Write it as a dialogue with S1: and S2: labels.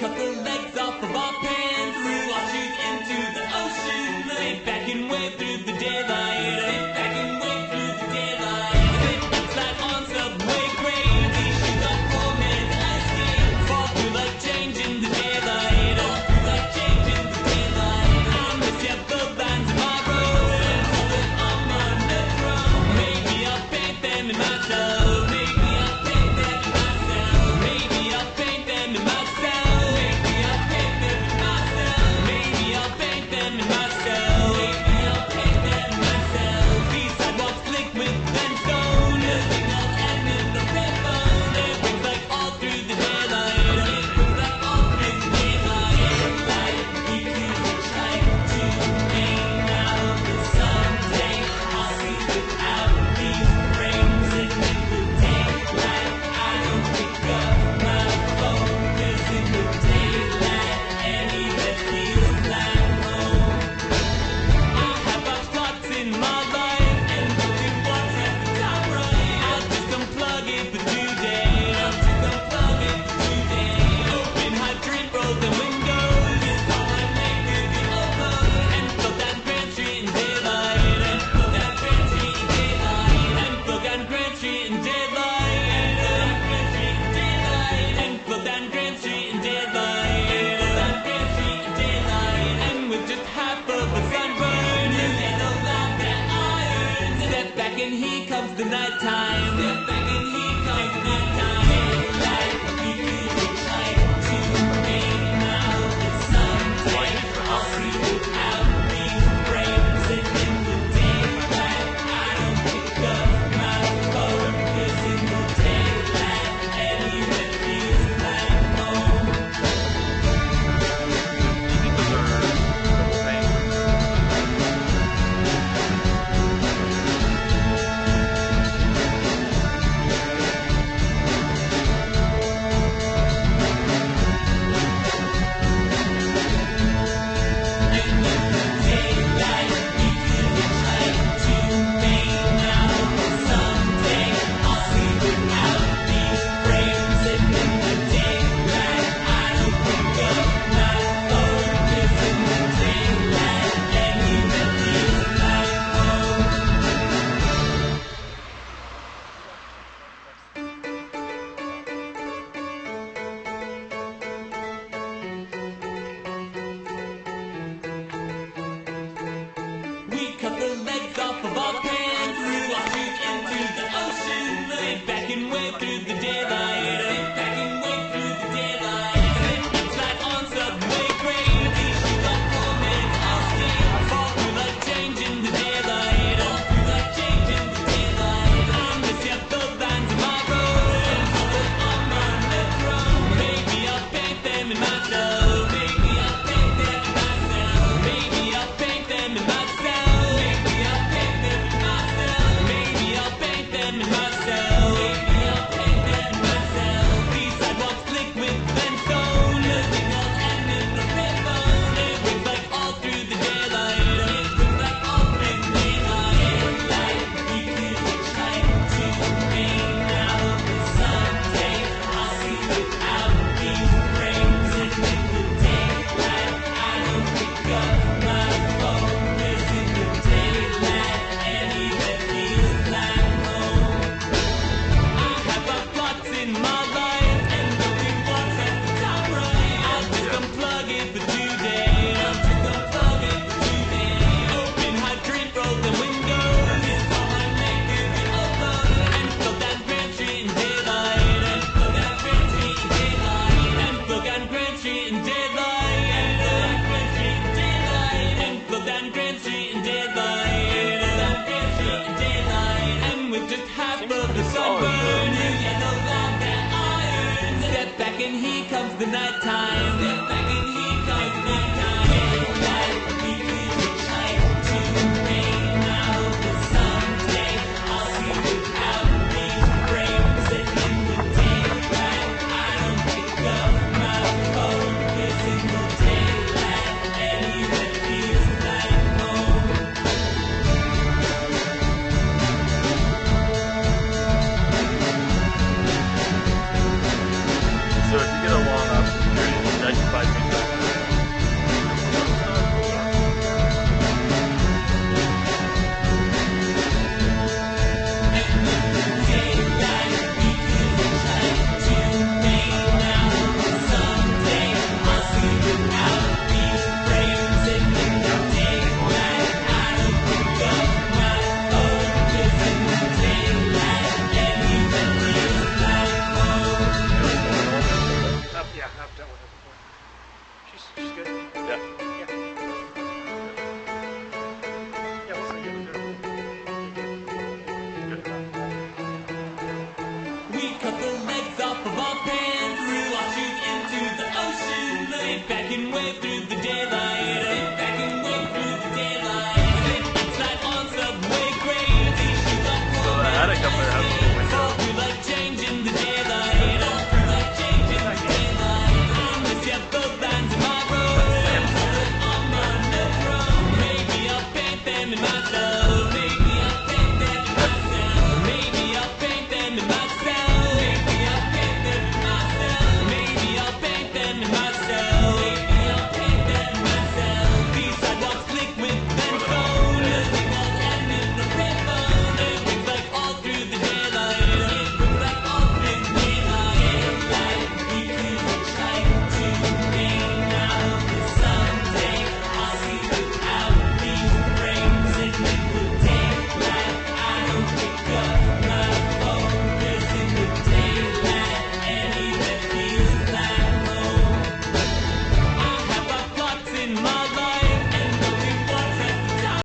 S1: cut the legs off of our pants, threw our shoes into the ocean, sit back and wave through the daylight, sit back and wave through the daylight, sit back slide on subway grade, these shoes are poor man's ice skate, fall through like change in the daylight, fall through like change in the daylight, I miss ya the lines in my road, until that I'm on the throne, maybe I'll paint them in myself, maybe I'll paint them in myself, maybe I'll paint them in myself, maybe I'll paint them in myself, maybe I'll paint them in myself, maybe I'll paint them in myself. These sidewalks slick with sandstone, the signals end in the red phone. It rings like all through the daylight, it rings like all through the daylight. Like we could try to aim out the someday. I'll see without these frames, and in the daylight I don't pick up my phone, 'cause in the daylight anywhere feels like home. I have got plots in my life, and looking what's at the top right. I'll just unplug it for today, I'll just unplug it for today. Open hydrant, roll the windows, it's all I make to be open. And float down Grand Street in daylight, and float down Grand Street in daylight, and float down Grand Street in daylight, and float down Grand Street in daylight, and float down Grand Street in daylight, and float down Grand Street in daylight. And with just half of a sunburn, you get the love that I earn. Step back and here comes the nighttime. Step back and here comes the nighttime. Like we could try to aim out the someday. I'll see without these frames, and in the daylight I don't pick up my phone, 'cause in the daylight anywhere feels like home. We cut the legs off of our pants, threw our shoes into the ocean, sit back and wave through the daylight, sit back and wave through the daylight, sit back slide on subway grade, these shoes are poor man's ice skate, fall through like change in the daylight, fall through like change in the daylight. I miss ya the lines in my road, until that I'm on the throne, maybe I'll paint them in myself, maybe I'll paint them in myself, maybe I'll paint them in myself, maybe I'll paint them in myself, maybe I'll paint them in myself, maybe I'll paint them in myself. These sidewalks slick with sandstone, the signals end in the red phone. It rings like all through the daylight, it rings like all through the daylight. Like we could try to aim out the someday. I'll see without these frames, and in the daylight I don't pick up my phone, 'cause in the daylight anywhere feels like home. I have got plots in my life, and looking what's at the top right. I'll just unplug it for today, I'll just unplug it for today. Open hydrant, roll the windows, it's all I make to be open. And float down Grand Street in daylight, and float down Grand Street in daylight, and float down Grand Street in daylight, and float down Grand Street in daylight, and float down Grand Street in daylight, and float down Grand Street in daylight. And with just half of the sunburn, you get the love that I earn. Step back and here comes the nighttime. Step back and here comes the nighttime. Like we could try to aim out the someday. I'll see without these frames, and in the daylight I don't pick up my phone, 'cause in the daylight anywhere feels like home.
S2: So if you get a long enough period,
S1: cut the legs off of our kangaroo. I'll shoot into the ocean, lay back and wave through the daylight.